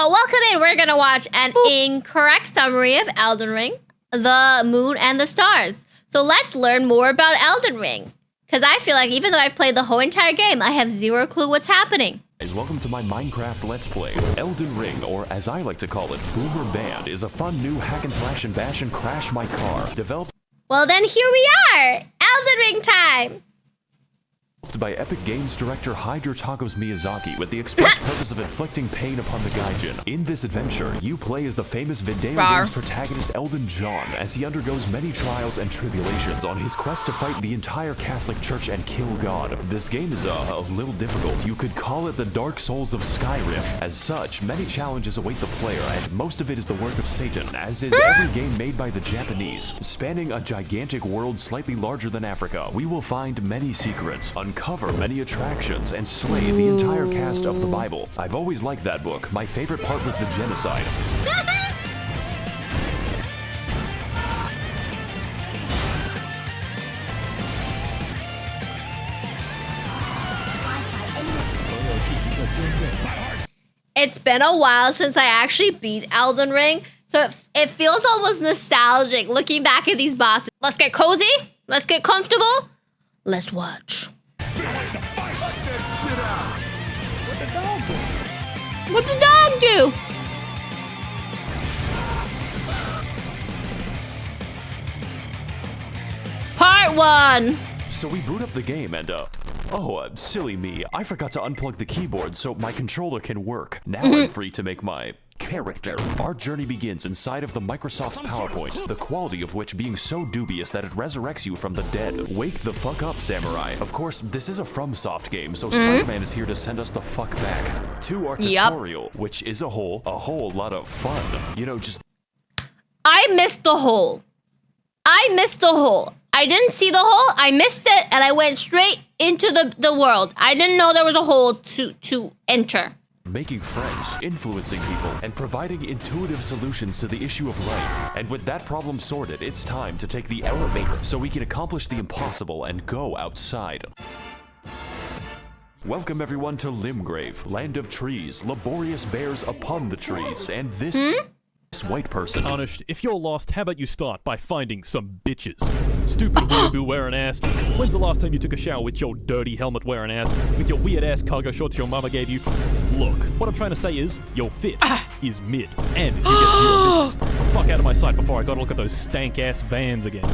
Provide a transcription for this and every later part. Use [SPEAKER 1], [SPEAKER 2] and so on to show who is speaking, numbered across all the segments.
[SPEAKER 1] So welcome in. We're gonna watch an incorrect summary of Elden Ring, the moon and the stars. So let's learn more about Elden Ring. Because I feel like even though I've played the whole entire game, I have zero clue what's happening.
[SPEAKER 2] Welcome to my Minecraft Let's Play. Elden Ring, or as I like to call it, Boomer Band, is a fun new hack and slash and bash and crash my car. Developed
[SPEAKER 1] Well then here we are! Elden Ring time!
[SPEAKER 2] by Epic Games director Hideo Miyazaki with the express purpose of inflicting pain upon the Gaijin. In this adventure, you play as the famous video game's protagonist Elden John as he undergoes many trials and tribulations on his quest to fight the entire Catholic Church and kill God. This game is a little difficult. You could call it the Dark Souls of Skyrim. As such, many challenges await the player, and most of it is the work of Satan, as is every game made by the Japanese. Spanning a gigantic world slightly larger than Africa, we will find many secrets, uncover many attractions, and slay the entire cast of the Bible. I've always liked that book. My favorite part was the genocide.
[SPEAKER 1] It's been a while since I actually beat Elden Ring, so it feels almost nostalgic looking back at these bosses. Let's get cozy, let's get comfortable, let's watch. What'd the dog do? Part 1.
[SPEAKER 2] So we boot up the game and, silly me. I forgot to unplug the keyboard so my controller can work. Now I'm free to make my character. Our journey begins inside of the Microsoft PowerPoint, the quality of which being so dubious that it resurrects you from the dead. Wake the fuck up, samurai. Of course, this is a FromSoft game, so Spider-Man is here to send us the fuck back. To our tutorial, which is a whole lot of fun. You know, just...
[SPEAKER 1] I missed the hole. I didn't see the hole, I missed it, and I went straight into the world. I didn't know there was a hole to enter.
[SPEAKER 2] Making friends, influencing people, and providing intuitive solutions to the issue of life. And with that problem sorted, it's time to take the elevator so we can accomplish the impossible and go outside. Welcome everyone to Limgrave, land of trees, laborious bears upon the trees, and this white person.
[SPEAKER 3] Tarnished, if you're lost, how about you start by finding some bitches? Stupid weeaboo wearing ass. When's the last time you took a shower with your dirty helmet wearing ass? With your weird ass cargo shorts your mama gave you? Look, what I'm trying to say is, your fit is mid. And you get 0 bitches. Fuck out of my sight before I gotta look at those stank ass vans again.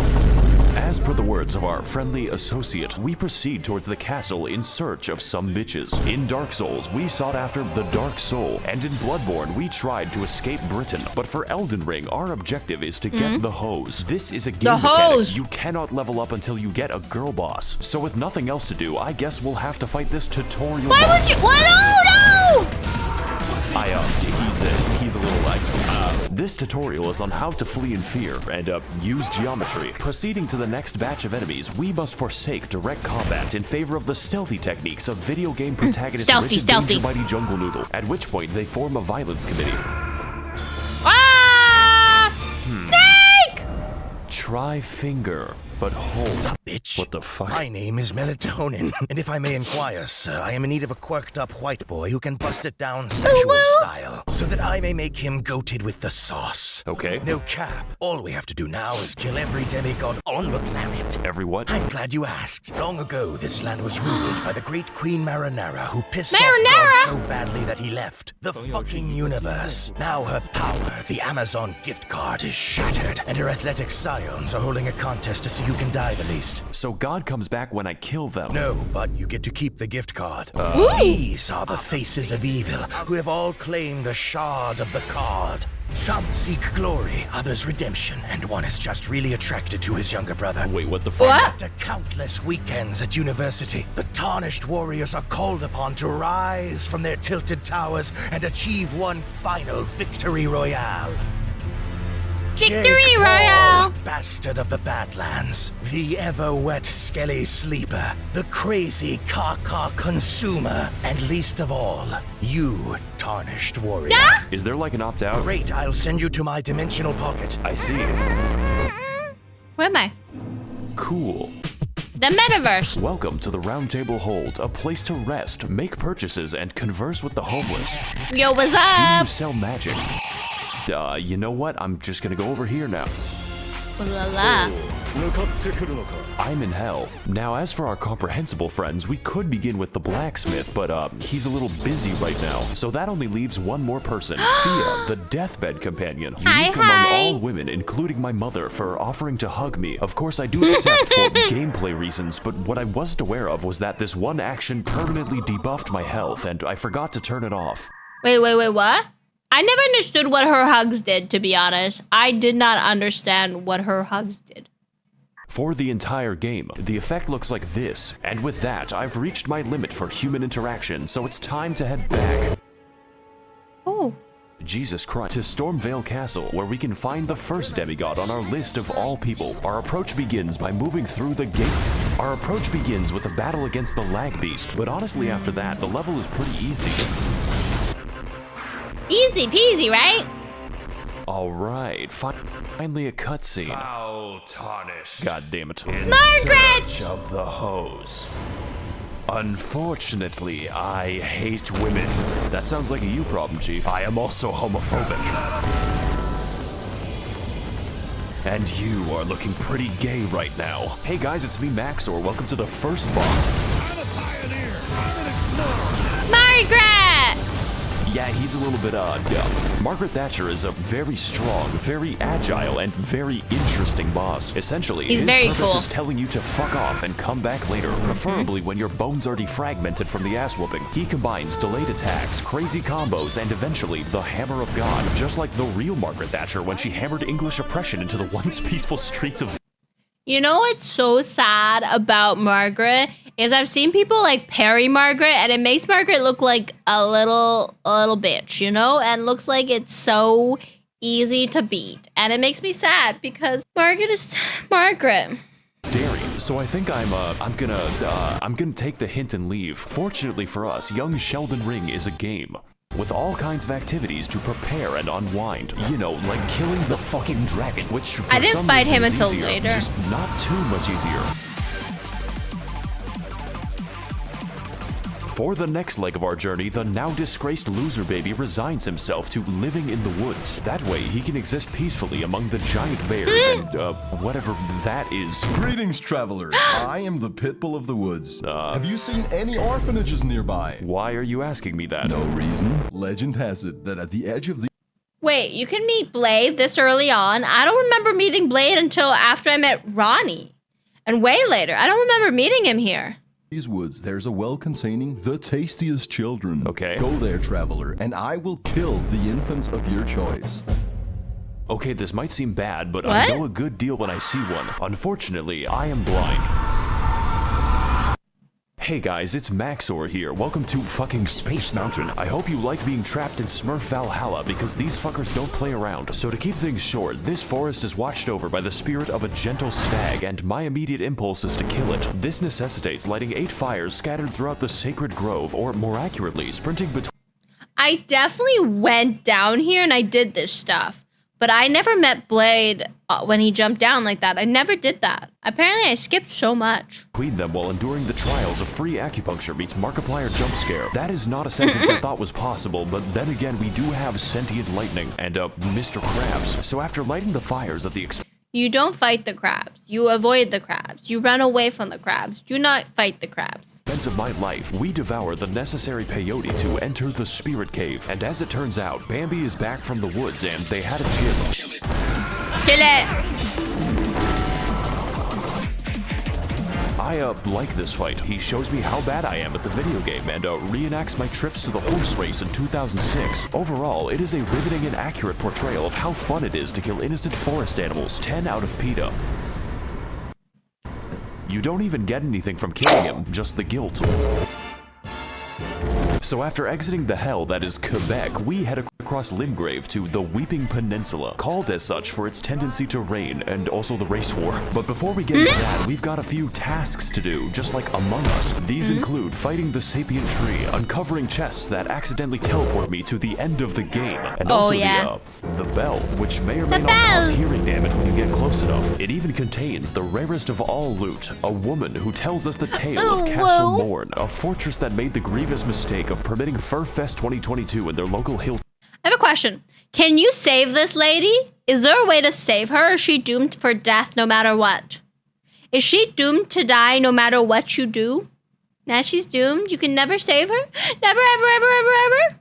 [SPEAKER 2] As per the words of our friendly associate, we proceed towards the castle in search of some bitches. In Dark Souls, we sought after the Dark Soul, and in Bloodborne, we tried to escape Britain. But for Elden Ring, our objective is to get the hose. This is a game mechanic. You cannot level up until you get a girl boss. So with nothing else to do, I guess we'll have to fight this tutorial.
[SPEAKER 1] Why would you? What? No!
[SPEAKER 2] He's a little like, this tutorial is on how to flee in fear and, use geometry. Proceeding to the next batch of enemies, we must forsake direct combat in favor of the stealthy techniques of video game protagonist Richard Danger Mighty Jungle Noodle, at which point they form a violence committee.
[SPEAKER 1] Snake!
[SPEAKER 2] Try finger, but hold.
[SPEAKER 4] Sup, bitch?
[SPEAKER 2] What the fuck?
[SPEAKER 4] My name is Melatonin, and if I may inquire, sir, I am in need of a quirked-up white boy who can bust it down sensual style, so that I may make him goated with the sauce.
[SPEAKER 2] Okay.
[SPEAKER 4] No cap. All we have to do now is kill every demigod on the planet.
[SPEAKER 2] Every what?
[SPEAKER 4] I'm glad you asked. Long ago, this land was ruled by the great Queen Marinara, who pissed off God so badly that he left the fucking universe. Now her power, the Amazon gift card, is shattered, and her athletic scions are holding a contest to see who can die the least.
[SPEAKER 2] So God comes back when I kill them?
[SPEAKER 4] No, but you get to keep the gift card. These are the faces of evil, who have all claimed a shard of the card. Some seek glory, others redemption, and one is just really attracted to his younger brother.
[SPEAKER 2] Wait, what the fuck?
[SPEAKER 4] After countless weekends at university, the tarnished warriors are called upon to rise from their tilted towers and achieve one final victory royale.
[SPEAKER 1] Victory Royale!
[SPEAKER 4] Bastard of the Badlands, the ever-wet skelly sleeper, the crazy caca consumer, and least of all, you, tarnished warrior.
[SPEAKER 1] Yeah?
[SPEAKER 2] Is there like an opt-out?
[SPEAKER 4] Great, I'll send you to my dimensional pocket.
[SPEAKER 2] I see.
[SPEAKER 1] Where am I?
[SPEAKER 2] Cool.
[SPEAKER 1] The metaverse.
[SPEAKER 2] Welcome to the Round Table Hold, a place to rest, make purchases, and converse with the homeless.
[SPEAKER 1] Yo, what's
[SPEAKER 2] Do you
[SPEAKER 1] up?
[SPEAKER 2] sell magic? You know what? I'm just gonna go over here now.
[SPEAKER 1] La la.
[SPEAKER 2] I'm in hell. Now, as for our comprehensible friends, we could begin with the blacksmith, but he's a little busy right now. So that only leaves one more person, Thea, the deathbed companion. Unique among all women, including my mother, for offering to hug me. Of course, I do accept for gameplay reasons, but what I wasn't aware of was that this one action permanently debuffed my health, and I forgot to turn it off.
[SPEAKER 1] Wait, what? I never understood what her hugs did, to be honest. I did not understand what her hugs did.
[SPEAKER 2] For the entire game, the effect looks like this, and with that, I've reached my limit for human interaction, so it's time to head back.
[SPEAKER 1] Oh.
[SPEAKER 2] Jesus Christ. To Stormvale Castle, where we can find the first demigod on our list of all people. Our approach begins by moving through the gate. Our approach begins with a battle against the lag beast, but honestly after that, the level is pretty easy.
[SPEAKER 1] Easy peasy, right?
[SPEAKER 2] Alright, finally a cutscene.
[SPEAKER 4] Foul tarnished.
[SPEAKER 2] God damn it.
[SPEAKER 1] Margaret!
[SPEAKER 2] Of the hose. Unfortunately, I hate women. That sounds like a you problem, Chief. I am also homophobic. And you are looking pretty gay right now. Hey guys, it's me, Max0r. Welcome to the first boss.
[SPEAKER 4] I'm a pioneer. I'm an explorer.
[SPEAKER 1] Margaret!
[SPEAKER 2] Yeah, he's a little bit dumb. Margaret Thatcher is a very strong, very agile, and very interesting boss. Essentially,
[SPEAKER 1] He's
[SPEAKER 2] his
[SPEAKER 1] very
[SPEAKER 2] purpose
[SPEAKER 1] cool.
[SPEAKER 2] is telling you to fuck off and come back later, preferably when your bones are defragmented from the ass whooping. He combines delayed attacks, crazy combos, and eventually the Hammer of God, just like the real Margaret Thatcher when she hammered English oppression into the once peaceful streets of...
[SPEAKER 1] You know what's so sad about Margaret is I've seen people like parry Margaret, and it makes Margaret look like a little bitch, you know, and looks like it's so easy to beat, and it makes me sad because Margaret is Margaret.
[SPEAKER 2] Dairy. So I think I'm gonna take the hint and leave. Fortunately for us, young Sheldon Ring is a game with all kinds of activities to prepare and unwind. You know, like killing the fucking dragon, which for
[SPEAKER 1] I didn't
[SPEAKER 2] some
[SPEAKER 1] fight
[SPEAKER 2] reason
[SPEAKER 1] him
[SPEAKER 2] is
[SPEAKER 1] until
[SPEAKER 2] easier,
[SPEAKER 1] later.
[SPEAKER 2] just not too much easier. For the next leg of our journey, the now disgraced loser baby resigns himself to living in the woods. That way, he can exist peacefully among the giant bears and, whatever that is.
[SPEAKER 5] Greetings, traveler. I am the Pitbull of the woods. Have you seen any orphanages nearby?
[SPEAKER 2] Why are you asking me that?
[SPEAKER 5] No reason. Legend has it that at the edge of the
[SPEAKER 1] Wait, you can meet Blade this early on? I don't remember meeting Blade until after I met Ronnie. And way later. I don't remember meeting him here.
[SPEAKER 5] these woods, there's a well containing the tastiest children.
[SPEAKER 2] Okay.
[SPEAKER 5] Go there, traveler, and I will kill the infants of your choice.
[SPEAKER 2] Okay, this might seem bad, but
[SPEAKER 1] What?
[SPEAKER 2] I know a good deal when I see one. Unfortunately, I am blind. Hey guys, it's Max0r here. Welcome to fucking Space Mountain. I hope you like being trapped in Smurf Valhalla because these fuckers don't play around. So to keep things short, this forest is watched over by the spirit of a gentle stag, and my immediate impulse is to kill it. This necessitates lighting 8 fires scattered throughout the sacred grove, or more accurately, sprinting between...
[SPEAKER 1] I definitely went down here and I did this stuff. But I never met Blade when he jumped down like that. I never did that. Apparently I skipped so much.
[SPEAKER 2] them while enduring the trials of free acupuncture meets Markiplier jump scare. That is not a sentence I thought was possible, but then again, we do have sentient lightning and Mr. Krabs. So after lighting the fires at the
[SPEAKER 1] You don't fight the crabs. You avoid the crabs. You run away from the crabs. Do not fight the crabs.
[SPEAKER 2] expense of my life, we devour the necessary peyote to enter the spirit cave. And as it turns out, Bambi is back from the woods and they had a chill.
[SPEAKER 1] Kill it!
[SPEAKER 2] I like this fight. He shows me how bad I am at the video game and reenacts my trips to the horse race in 2006. Overall, it is a riveting and accurate portrayal of how fun it is to kill innocent forest animals. 10 out of PETA. You don't even get anything from killing him, just the guilt. So after exiting the hell that is Quebec, we head across Limgrave to the Weeping Peninsula, called as such for its tendency to rain and also the race war. But before we get into that, we've got a few tasks to do, just like Among Us. These include fighting the sapient tree, uncovering chests that accidentally teleport me to the end of the game, and also the bell, which may or may not cause hearing damage when you get close enough. It even contains the rarest of all loot, a woman who tells us the tale of Castle Morn, a fortress that made the grievous mistake of permitting Furfest 2022 in their local hill.
[SPEAKER 1] I have a question. Can you save this lady? Is there a way to save her, or is she doomed for death no matter what? Is she doomed to die no matter what you do? Now she's doomed? You can never save her? Never, ever, ever, ever, ever?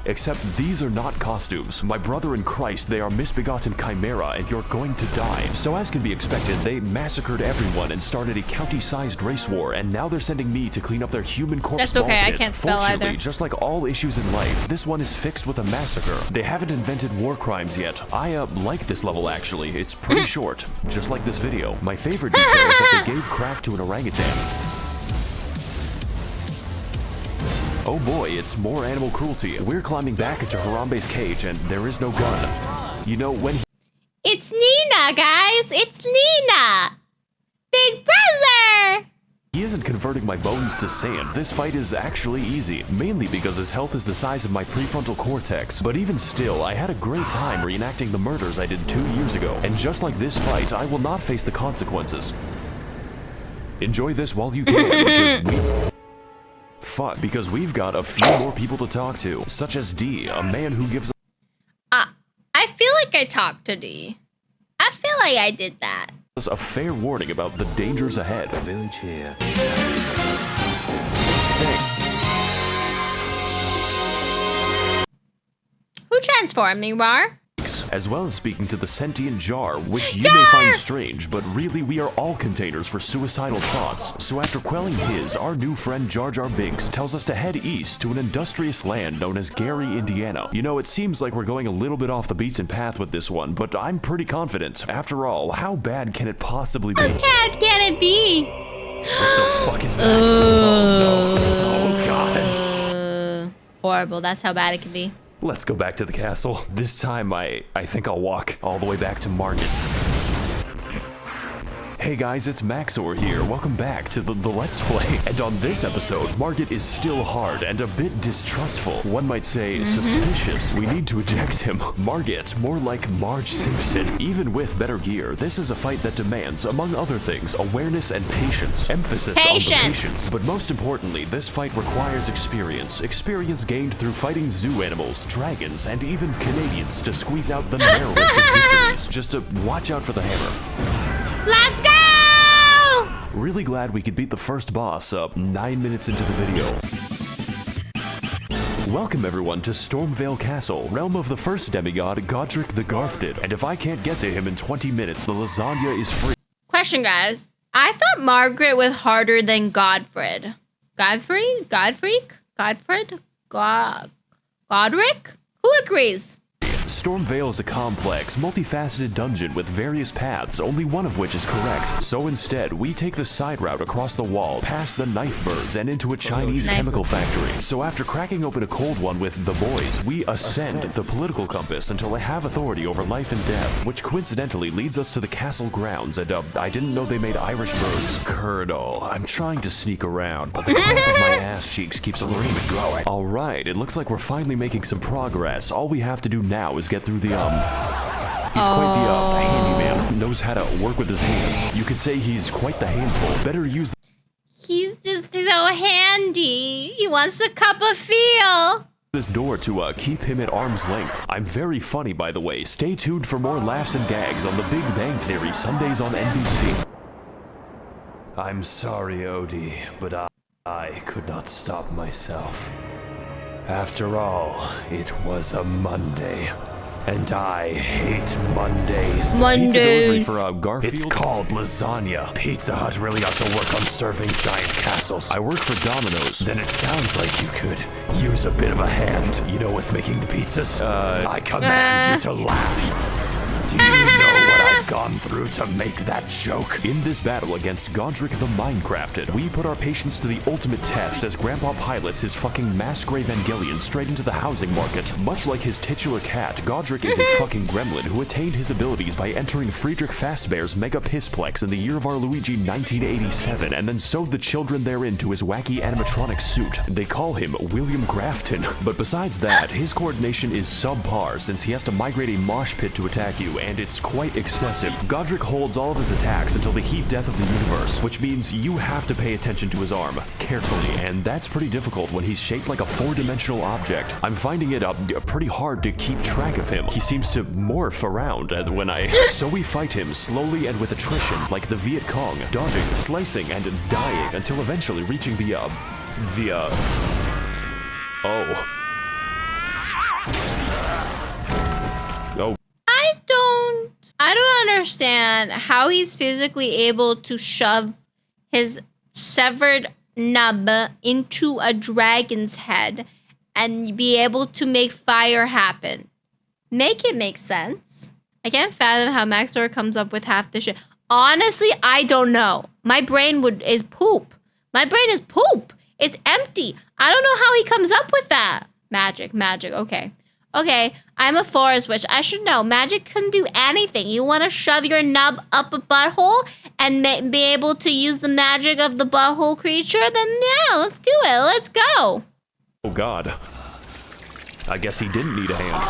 [SPEAKER 2] Except these are not costumes. My brother in Christ, they are misbegotten chimera, and you're going to die. So as can be expected, they massacred everyone and started a county-sized race war, and now they're sending me to clean up their human corpse.
[SPEAKER 1] That's okay, I can't spell
[SPEAKER 2] Fortunately,
[SPEAKER 1] either.
[SPEAKER 2] just like all issues in life, this one is fixed with a massacre. They haven't invented war crimes yet. I like this level actually. It's pretty short, just like this video. My favorite detail is that they gave crack to an orangutan. Oh boy, it's more animal cruelty. We're climbing back into Harambe's cage and there is no gun. You know, when
[SPEAKER 1] It's Nina, guys! It's Nina! Big brother!
[SPEAKER 2] he isn't converting my bones to sand, this fight is actually easy, mainly because his health is the size of my prefrontal cortex. But even still, I had a great time reenacting the murders I did 2 years ago. And just like this fight, I will not face the consequences. Enjoy this while you can, because we've got a few more people to talk to, such as D, a man who gives
[SPEAKER 1] I feel like I talked to D. I feel like I did that.
[SPEAKER 2] us a fair warning about the dangers ahead.
[SPEAKER 4] The village here.
[SPEAKER 1] Who transformed me, Rar?
[SPEAKER 2] As well as speaking to the sentient jar, which you may find strange, but really we are all containers for suicidal thoughts. So after quelling his, our new friend Jar Jar Binks tells us to head east to an industrious land known as Gary, Indiana. You know, it seems like we're going a little bit off the beaten path with this one, but I'm pretty confident. After all, how bad can it possibly be?
[SPEAKER 1] How bad can it be?
[SPEAKER 2] What the fuck is that? Oh no. Oh god.
[SPEAKER 1] Horrible, that's how bad it can be.
[SPEAKER 2] Let's go back to the castle. This time, I think I'll walk all the way back to Margit. Hey guys, it's Max0r here. Welcome back to the Let's Play. And on this episode, Margit is still hard and a bit distrustful. One might say suspicious. We need to eject him. Margit, more like Marge Simpson. Even with better gear, this is a fight that demands, among other things, awareness and patience. Emphasis on the patience. But most importantly, this fight requires experience. Experience gained through fighting zoo animals, dragons, and even Canadians to squeeze out the narrowest of victories. Just to watch out for the hammer.
[SPEAKER 1] Let's go!
[SPEAKER 2] Really glad we could beat the first boss up 9 minutes into the video. Welcome everyone to Stormvale Castle, realm of the first demigod, Godric the Garfted. And if I can't get to him in 20 minutes, the lasagna is free.
[SPEAKER 1] Question, guys. I thought Margaret was harder than Godfred. Godfrey? Godfreak? Godfred? Godric? Who agrees?
[SPEAKER 2] Stormvale is a complex, multifaceted dungeon with various paths, only one of which is correct. So instead, we take the side route across the wall, past the knife birds, and into a Chinese chemical factory. So after cracking open a cold one with the boys, we ascend the political compass until I have authority over life and death, which coincidentally leads us to the castle grounds, and I didn't know they made Irish birds. Colonel, I'm trying to sneak around, but the cramp of my ass cheeks keeps alerting me growing. Alright, it looks like we're finally making some progress. All we have to do now is get through the, he's quite the, handyman. Knows how to work with his hands. You could say he's quite the handful. Better use
[SPEAKER 1] He's just so handy. He wants a cup of feel.
[SPEAKER 2] this door to, keep him at arm's length. I'm very funny, by the way. Stay tuned for more laughs and gags on The Big Bang Theory, Sundays on NBC. I'm sorry, Odie, but I could not stop myself. After all, it was a Monday. And I hate Mondays. Pizza delivery for Garfield. It's called lasagna. Pizza Hut really ought to work on serving giant castles. I work for Domino's. Then it sounds like you could use a bit of a hand. You know, with making the pizzas. I command you to laugh. Do you know what I've
[SPEAKER 4] gone through to make that joke?
[SPEAKER 2] In this battle against Godric the Minecrafted, we put our patience to the ultimate test as Grandpa pilots his fucking Max0r Evangelion straight into the housing market. Much like his titular cat, Godric is a fucking gremlin who attained his abilities by entering Friedrich Fastbear's Mega Pissplex in the year of our Luigi 1987 and then sewed the children therein to his wacky animatronic suit. They call him William Grafton, but besides that, his coordination is subpar since he has to migrate a mosh pit to attack you, and it's quite excessive. Godric holds all of his attacks until the heat death of the universe, which means you have to pay attention to his arm carefully, and that's pretty difficult when he's shaped like a four-dimensional object. I'm finding it pretty hard to keep track of him. He seems to morph around when so we fight him slowly and with attrition, like the Viet Cong, dodging, slicing, and dying until eventually reaching oh.
[SPEAKER 1] I don't understand how he's physically able to shove his severed nub into a dragon's head and be able to make fire happen. Make it make sense. I can't fathom how Max0r comes up with half the shit. Honestly, I don't know. My brain is poop. My brain is poop. It's empty. I don't know how he comes up with that. Magic, okay. Okay, I'm a forest witch. I should know. Magic can do anything. You want to shove your nub up a butthole and be able to use the magic of the butthole creature? Then yeah, let's do it. Let's go.
[SPEAKER 2] Oh god. I guess he didn't need a hand.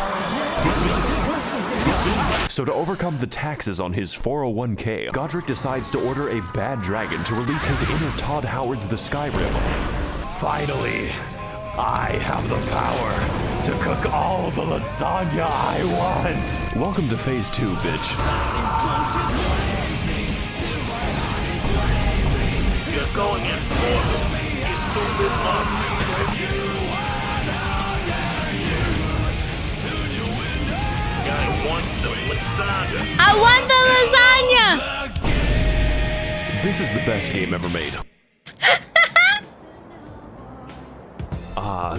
[SPEAKER 2] So to overcome the taxes on his 401k, Godric decides to order a bad dragon to release his inner Todd Howard's The Skyrim.
[SPEAKER 4] Finally, I have the power to cook all the lasagna I want.
[SPEAKER 2] Welcome to phase 2, bitch.
[SPEAKER 6] You're going in for them, you stupid mom. Guy wants the lasagna.
[SPEAKER 1] I want the lasagna!
[SPEAKER 2] This is the best game ever made.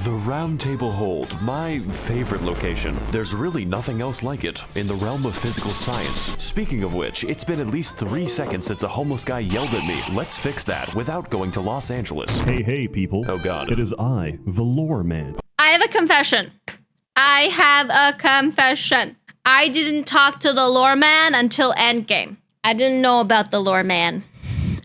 [SPEAKER 2] The Round Table Hold, my favorite location. There's really nothing else like it in the realm of physical science. Speaking of which, it's been at least 3 seconds since a homeless guy yelled at me. Let's fix that without going to Los Angeles.
[SPEAKER 7] Hey, people.
[SPEAKER 2] Oh god.
[SPEAKER 7] It is I, the Lore Man.
[SPEAKER 1] I have a confession. I didn't talk to the lore man until endgame. I didn't know about the lore man.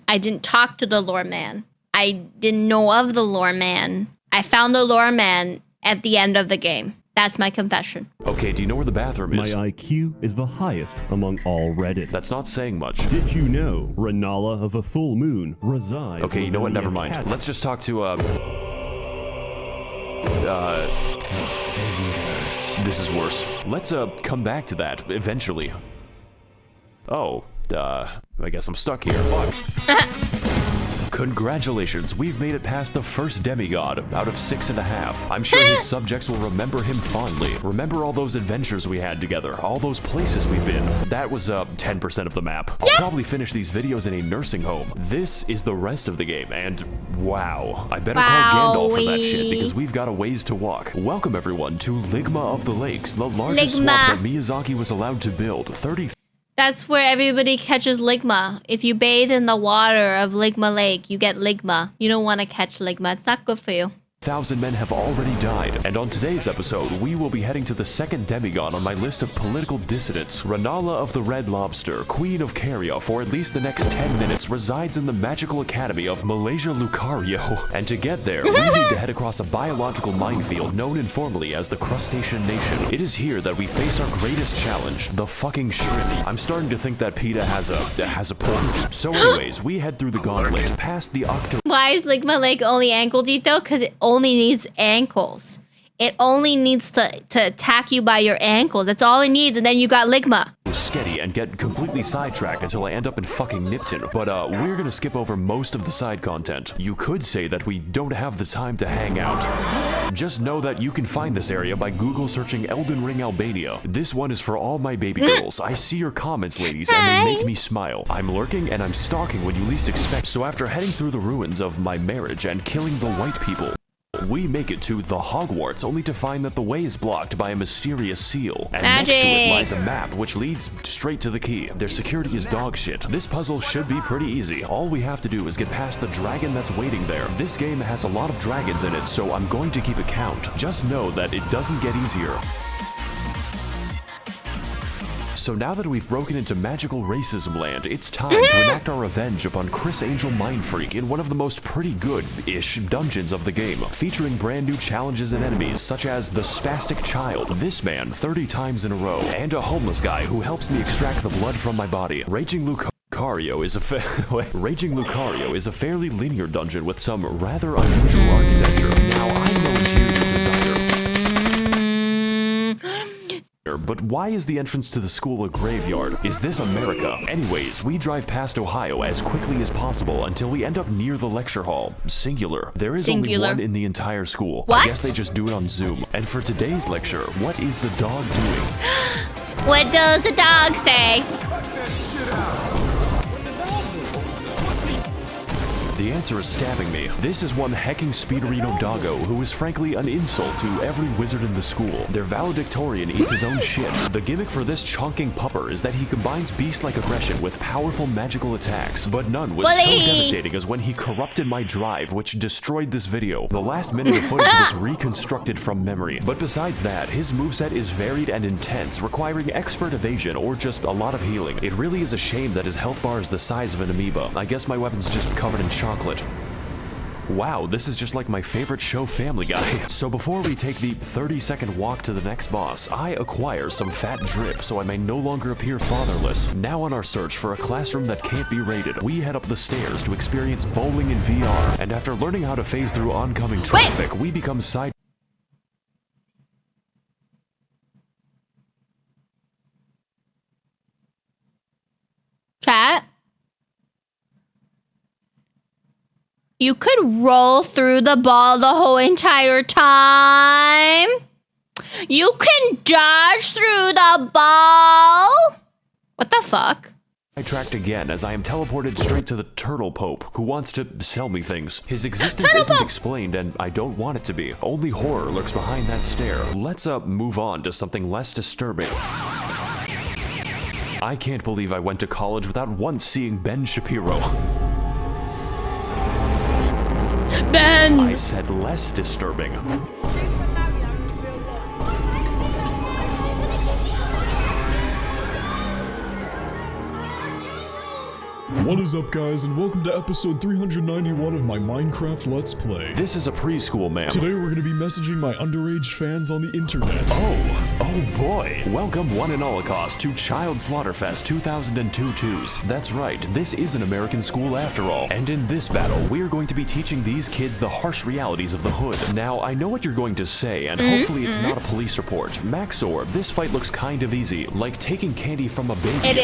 [SPEAKER 1] I didn't talk to the lore man. I didn't know of the lore man. I found the lore man at the end of the game. That's my confession.
[SPEAKER 2] Okay, do you know where the bathroom is?
[SPEAKER 7] My IQ is the highest among all Reddit.
[SPEAKER 2] That's not saying much.
[SPEAKER 7] Did you know Renala of a full moon resides?
[SPEAKER 2] Okay, you know what? Never mind. Let's just talk to, this is worse. Let's, come back to that eventually. Oh, I guess I'm stuck here. Fuck. Congratulations, we've made it past the first demigod out of 6.5. I'm sure his subjects will remember him fondly. Remember all those adventures we had together, all those places we've been. That was 10% of the map. I'll probably finish these videos in a nursing home. This is the rest of the game, and wow. I better call Gandalf for that shit because we've got a ways to walk. Welcome everyone to Ligma of the Lakes, the largest swamp that Miyazaki was allowed to build.
[SPEAKER 1] That's where everybody catches ligma. If you bathe in the water of Ligma Lake, you get ligma. You don't want to catch ligma. It's not good for you.
[SPEAKER 2] 1,000 men have already died, and on today's episode, we will be heading to the second demigod on my list of political dissidents. Renala of the Red Lobster, Queen of Caria, for at least the next 10 minutes, resides in the magical academy of Malaysia Lucario. And to get there, we need to head across a biological minefield known informally as the Crustacean Nation. It is here that we face our greatest challenge, the fucking shrimp. I'm starting to think that PETA has a point. So anyways, we head through the gauntlet, past the
[SPEAKER 1] Why is Ligma Lake only ankle deep though? Because it only needs ankles. It only needs to attack you by your ankles. That's all it needs, and then you got Ligma.
[SPEAKER 2] Sketty and get completely sidetracked until I end up in fucking Nipton. But we're gonna skip over most of the side content. You could say that we don't have the time to hang out. Just know that you can find this area by Google searching Elden Ring Albania. This one is for all my baby girls. I see your comments, ladies, and they make me smile. I'm lurking and I'm stalking when you least expect. So after heading through the ruins of my marriage and killing the white people, We make it to the Hogwarts, only to find that the way is blocked by a mysterious seal. And next to it lies a map, which leads straight to the key. Their security is dog shit. This puzzle should be pretty easy. All we have to do is get past the dragon that's waiting there. This game has a lot of dragons in it, so I'm going to keep a count. Just know that it doesn't get easier. So now that we've broken into magical racism land, it's time to enact our revenge upon Chris Angel Mindfreak in one of the most pretty good-ish dungeons of the game, featuring brand new challenges and enemies such as the Spastic Child, this man 30 times in a row, and a homeless guy who helps me extract the blood from my body. Raging Lucario is a fairly linear dungeon with some rather unusual architecture. Now, I'm no interior designer, but why is the entrance to the school a graveyard? Is this America? Anyways, we drive past Ohio as quickly as possible until we end up near the lecture hall. Singular. There is only one in the entire school.
[SPEAKER 1] What?
[SPEAKER 2] I guess they just do it on Zoom. And for today's lecture, what is the dog doing?
[SPEAKER 1] What does the dog say?
[SPEAKER 2] The answer is stabbing me. This is one hecking speederino doggo who is frankly an insult to every wizard in the school. Their valedictorian eats his own shit. The gimmick for this chonking pupper is that he combines beast-like aggression with powerful magical attacks, but none was so devastating as when he corrupted my drive, which destroyed this video. The last minute of footage was reconstructed from memory, but besides that, his moveset is varied and intense, requiring expert evasion or just a lot of healing. It really is a shame that his health bar is the size of an amoeba. I guess my weapon's just covered in chocolate. Wow, this is just like my favorite show, Family Guy. So before we take the 30-second walk to the next boss, I acquire some fat drip so I may no longer appear fatherless. Now on our search for a classroom that can't be raided, we head up the stairs to experience bowling in VR. And after learning how to phase through oncoming traffic, we become side...
[SPEAKER 1] Chat? You could roll through the ball the whole entire time. You can dodge through the ball. What the fuck?
[SPEAKER 2] I tracked again as I am teleported straight to the Turtle Pope, who wants to sell me things. His existence isn't explained, and I don't want it to be. Only horror lurks behind that stare. Let's move on to something less disturbing. I can't believe I went to college without once seeing Ben Shapiro.
[SPEAKER 1] Ben!
[SPEAKER 2] I said less disturbing.
[SPEAKER 8] What is up, guys, and welcome to episode 391 of my Minecraft Let's Play.
[SPEAKER 2] This is a preschool, ma'am.
[SPEAKER 8] Today we're going to be messaging my underage fans on the internet.
[SPEAKER 2] Oh boy. Welcome one and all across to Child Slaughterfest 2022-2s. That's right, this is an American school after all. And in this battle, we're going to be teaching these kids the harsh realities of the hood. Now, I know what you're going to say, and hopefully it's not a police report. Max0r, this fight looks kind of easy, like taking candy from a baby.
[SPEAKER 1] It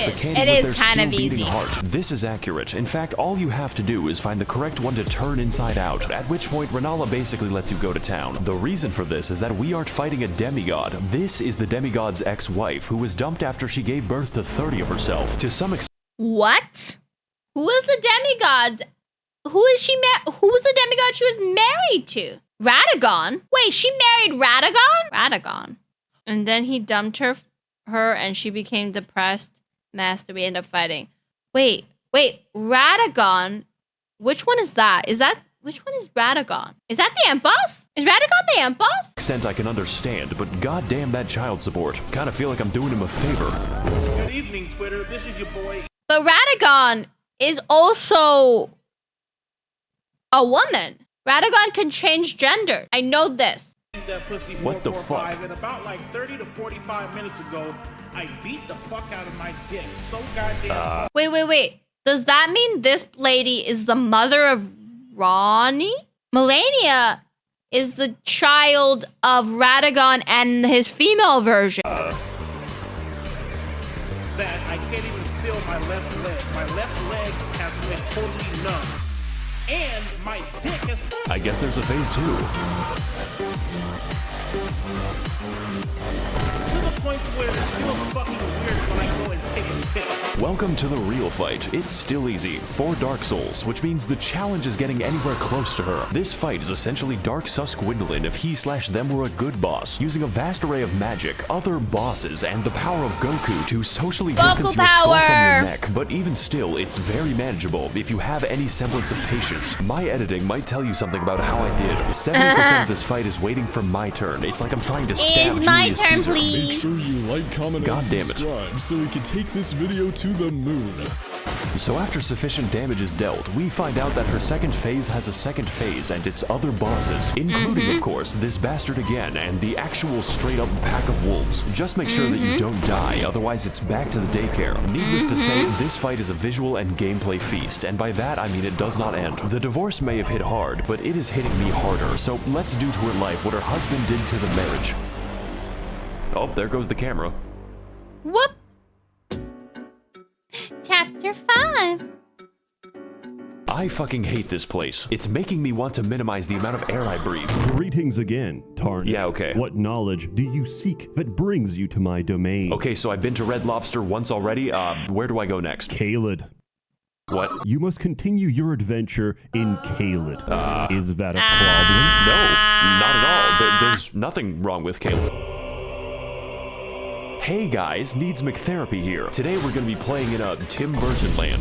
[SPEAKER 1] is kind of easy.
[SPEAKER 2] Heart. This is accurate. In fact, all you have to do is find the correct one to turn inside out, at which point Renala basically lets you go to town. The reason for this is that we aren't fighting a demigod. This is the demigod's ex-wife, who was dumped after she gave birth to 30 of herself. To some extent...
[SPEAKER 1] What? Who is the demigod? Who's the demigod she was married to? Radagon? Wait, she married Radagon? Radagon. And then he dumped her and she became depressed. Master, we end up fighting. Wait, Radagon. Which one is that? Which one is Radagon? Is that the Imp Boss? Is Radagon the Imp Boss?
[SPEAKER 2] Extent I can understand, but goddamn that child support. Kinda feel like I'm doing him a favor.
[SPEAKER 6] Good evening, Twitter. This is your boy.
[SPEAKER 1] But Radagon is also a woman. Radagon can change gender. I know this.
[SPEAKER 2] What the fuck?
[SPEAKER 6] And about like 30 to 45 minutes ago, I beat the fuck out of my dick so goddamn.
[SPEAKER 1] Wait. Does that mean this lady is the mother of Ronnie? Melania is the child of Radagon and his female version.
[SPEAKER 6] That I can't even feel my left leg. My left leg has been totally numb. And my dick has...
[SPEAKER 2] I guess there's a phase 2.
[SPEAKER 6] To the point where it feels fucking weird when I go and take a piss.
[SPEAKER 2] Welcome to the real fight. It's still easy. 4 Dark Souls, which means the challenge is getting anywhere close to her. This fight is essentially Dark Susquindlin if he/them were a good boss, using a vast array of magic, other bosses, and the power of Goku to socially distance your skull from your neck. But even still, it's very manageable if you have any semblance of patience. My editing might tell you something about how I did. 70% of this fight is waiting for my turn. It's like I'm trying to stab Julius Caesar.
[SPEAKER 8] Make sure you like, comment, and subscribe so we can take this video to the moon.
[SPEAKER 2] So after sufficient damage is dealt, we find out that her second phase has a second phase and its other bosses, including, of course, this bastard again and the actual straight-up pack of wolves. Just make sure that you don't die, otherwise it's back to the daycare. Needless to say, this fight is a visual and gameplay feast, and by that I mean it does not end. The divorce may have hit hard, but it is hitting me harder, so let's do to her life what her husband did to the marriage. Oh, there goes the camera.
[SPEAKER 1] Whoop. Chapter 5.
[SPEAKER 2] I fucking hate this place. It's making me want to minimize the amount of air I breathe.
[SPEAKER 7] Greetings again, Tarnished.
[SPEAKER 2] Yeah, okay.
[SPEAKER 7] What knowledge do you seek that brings you to my domain?
[SPEAKER 2] Okay, so I've been to Red Lobster once already. Where do I go next?
[SPEAKER 7] Caelid.
[SPEAKER 2] What?
[SPEAKER 7] You must continue your adventure in Caelid. Is that a problem?
[SPEAKER 2] No, not at all. There's nothing wrong with Caelid. Hey guys, Needs McTherapy here. Today we're gonna be playing in a Tim Burton land.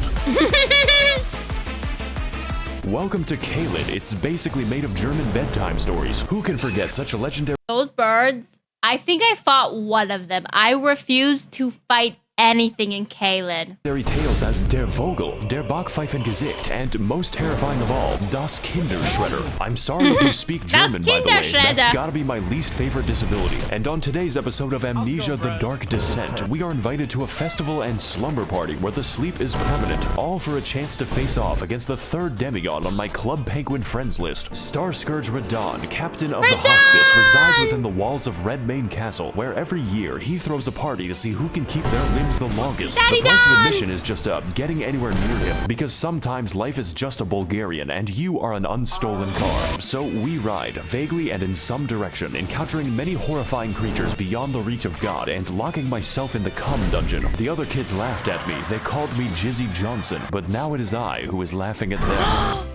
[SPEAKER 2] Welcome to Caelid. It's basically made of German bedtime stories. Who can forget such a legendary—
[SPEAKER 1] Those birds. I think I fought one of them. I refuse to fight anything in Caelid.
[SPEAKER 2] tales as Der Vogel, Der Bachpfeifengesicht, and most terrifying of all, Das Kinderschredder. I'm sorry if you speak German, by the way. That's gotta be my least favorite disability. And on today's episode of Amnesia: The Dark Descent, we are invited to a festival and slumber party where the sleep is permanent, all for a chance to face off against the third demigod on my Club Penguin friends list. Starscourge Radon, captain of the Hospice, resides within the walls of Redmane Castle, where every year he throws a party to see who can keep their limbs the longest. The price of admission is just getting anywhere near him, because sometimes life is just a Bulgarian and you are an unstolen car. So we ride, vaguely and in some direction, encountering many horrifying creatures beyond the reach of God and locking myself in the cum dungeon. The other kids laughed at me. They called me Jizzy Johnson, but now it is I who is laughing at them.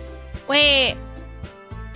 [SPEAKER 1] Wait.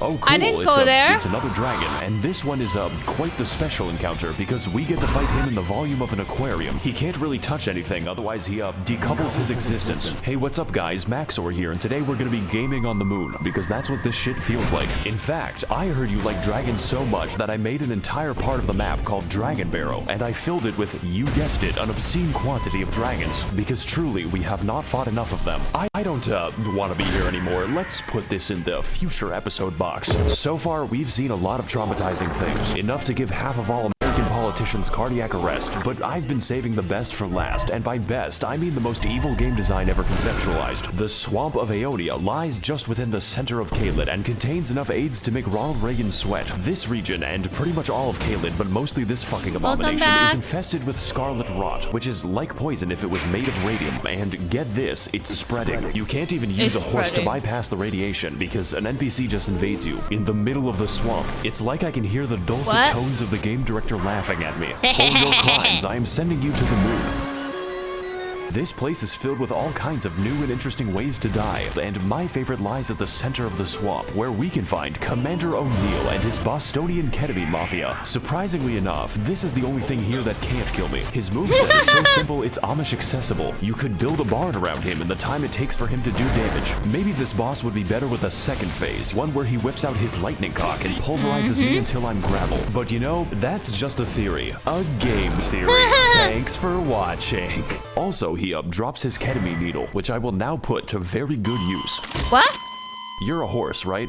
[SPEAKER 2] Oh, cool.
[SPEAKER 1] I didn't go there.
[SPEAKER 2] It's another dragon, and this one is quite the special encounter because we get to fight him in the volume of an aquarium. He can't really touch anything, otherwise he decouples his existence. Hey, what's up guys? Max0r here, and today we're gonna be gaming on the moon because that's what this shit feels like. In fact, I heard you like dragons so much that I made an entire part of the map called Dragon Barrow, and I filled it with, you guessed it, an obscene quantity of dragons because truly we have not fought enough of them. I don't want to be here anymore. Let's put this in the future episode box. So far, we've seen a lot of traumatizing things, enough to give half of all American politicians cardiac arrest, but I've been saving the best for last, and by best, I mean the most evil game design ever conceptualized. The Swamp of Aeonia lies just within the center of Caelid and contains enough AIDS to make Ronald Reagan sweat. This region, and pretty much all of Caelid, but mostly this fucking abomination, is infested with scarlet rot, which is like poison if it was made of radium, and get this, it's spreading. You can't even use a horse to bypass the radiation because an NPC just invades you in the middle of the swamp. It's like I can hear the dulcet tones of the game director laughing at me. For your crimes, I am sending you to the moon. This place is filled with all kinds of new and interesting ways to die, and my favorite lies at the center of the swamp, where we can find Commander O'Neill and his Bostonian ketamine mafia. Surprisingly enough, this is the only thing here that can't kill me. His moveset is so simple it's Amish accessible. You could build a barn around him in the time it takes for him to do damage. Maybe this boss would be better with a second phase, one where he whips out his lightning cock and pulverizes me until I'm gravel. But you know, that's just a theory. A game theory. Thanks for watching. Also, he drops his ketamine needle, which I will now put to very good use.
[SPEAKER 1] What?
[SPEAKER 2] You're a horse, right?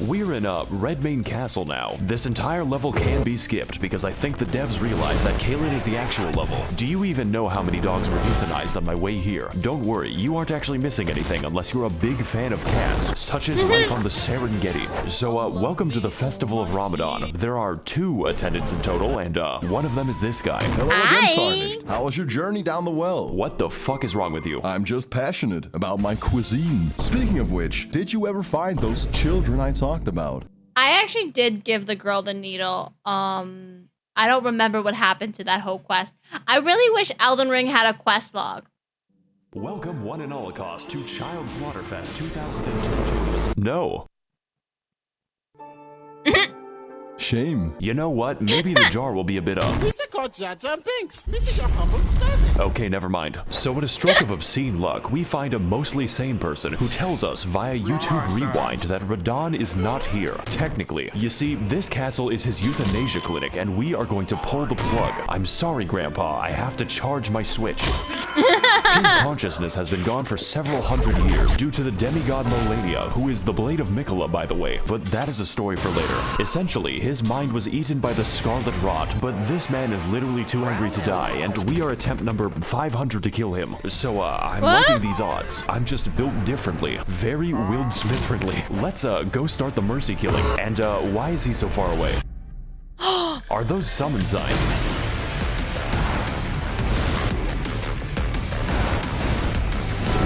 [SPEAKER 2] We're in Redmane Castle now. This entire level can be skipped because I think the devs realized that Caelid is the actual level. Do you even know how many dogs were euthanized on my way here? Don't worry, you aren't actually missing anything unless you're a big fan of cats, such as life on the Serengeti. So, welcome to the Festival of Ramadan. There are 2 attendants in total, and one of them is this guy.
[SPEAKER 5] Hello again, Tarnished. How was your journey down the well?
[SPEAKER 2] What the fuck is wrong with you?
[SPEAKER 5] I'm just passionate about my cuisine. Speaking of which, did you ever find those children I talked about?
[SPEAKER 1] I actually did give the girl the needle. I don't remember what happened to that whole quest. I really wish Elden Ring had a quest log.
[SPEAKER 2] Welcome one and holocaust to Child Slaughterfest 2022's... No.
[SPEAKER 5] Shame.
[SPEAKER 2] You know what? Maybe the jar will be a bit up.
[SPEAKER 9] This is called Jar Jar Binks. This is your humble servant.
[SPEAKER 2] Okay, never mind. So with a stroke of obscene luck, we find a mostly sane person who tells us via YouTube Rewind that Radon is not here, technically. You see, this castle is his euthanasia clinic, and we are going to pull the plug. I'm sorry, Grandpa, I have to charge my Switch. His consciousness has been gone for several hundred years due to the demigod Molania, who is the Blade of Mikola, by the way, but that is a story for later. Essentially, his mind was eaten by the Scarlet Rot, but this man is literally too angry to die, and we are attempt number 500 to kill him. So, I'm liking these odds. I'm just built differently. Very Will Smith-friendly. Let's, go start the mercy killing. And, why is he so far away? Are those summon signs?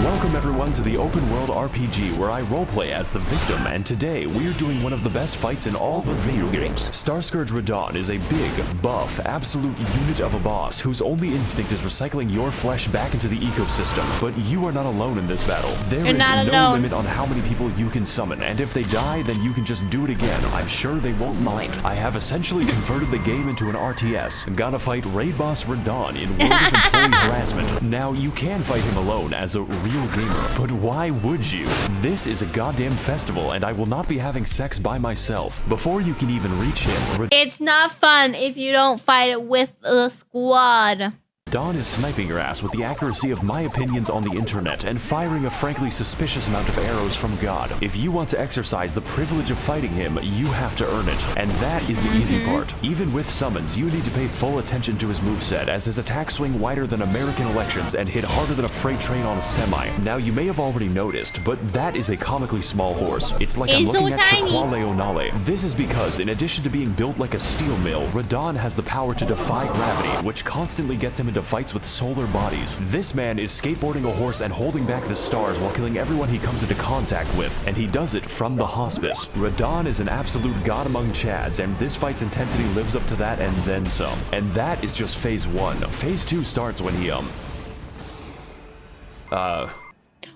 [SPEAKER 2] Welcome everyone to the open world RPG where I roleplay as the victim, and today we're doing one of the best fights in all the video games. Starscourge Radon is a big, buff, absolute unit of a boss whose only instinct is recycling your flesh back into the ecosystem. But you are not alone in this battle. There is no limit on how many people you can summon, and if they die, then you can just do it again. I'm sure they won't mind. I have essentially converted the game into an RTS. Gotta fight Raid Boss Radon in World of Employee Harassment. Now, you can fight him alone as a real gamer, but why would you? This is a goddamn festival, and I will not be having sex by myself. Before you can even reach him,
[SPEAKER 1] It's not fun if you don't fight it with a squad.
[SPEAKER 2] Dawn is sniping your ass with the accuracy of my opinions on the internet and firing a frankly suspicious amount of arrows from God. If you want to exercise the privilege of fighting him, you have to earn it, and that is the easy part. Even with summons, you need to pay full attention to his moveset, as his attacks swing wider than American elections and hit harder than a freight train on a semi. Now, you may have already noticed, but that is a comically small horse. It's like I'm looking at Shaquale O'Nale. This is because, in addition to being built like a steel mill, Radon has the power to defy gravity, which constantly gets him into fights with solar bodies. This man is skateboarding a horse and holding back the stars while killing everyone he comes into contact with, and he does it from the hospice. Radon is an absolute god among Chads, and this fight's intensity lives up to that and then some. And that is just phase 1. Phase 2 starts when he,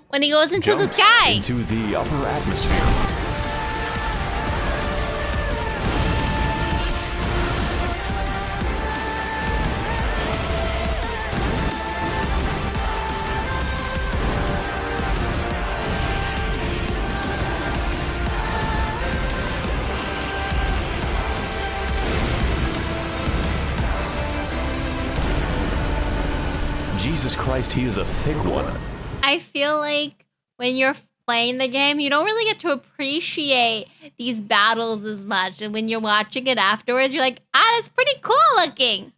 [SPEAKER 1] when he goes into the sky.
[SPEAKER 2] Into the upper atmosphere. Jesus Christ, he is a thick one.
[SPEAKER 1] I feel like when you're playing the game, you don't really get to appreciate these battles as much. And when you're watching it afterwards, you're like, that's pretty cool looking.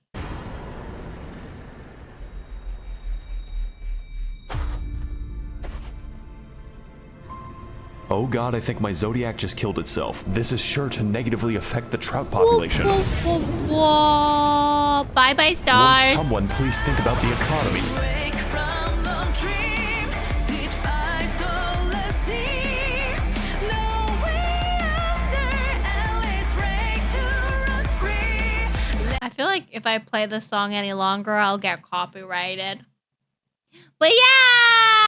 [SPEAKER 2] Oh god, I think my Zodiac just killed itself. This is sure to negatively affect the trout population.
[SPEAKER 1] Whoa. Bye-bye, stars.
[SPEAKER 2] Will someone please think about the economy?
[SPEAKER 1] I feel like if I play this song any longer, I'll get copyrighted. But yeah!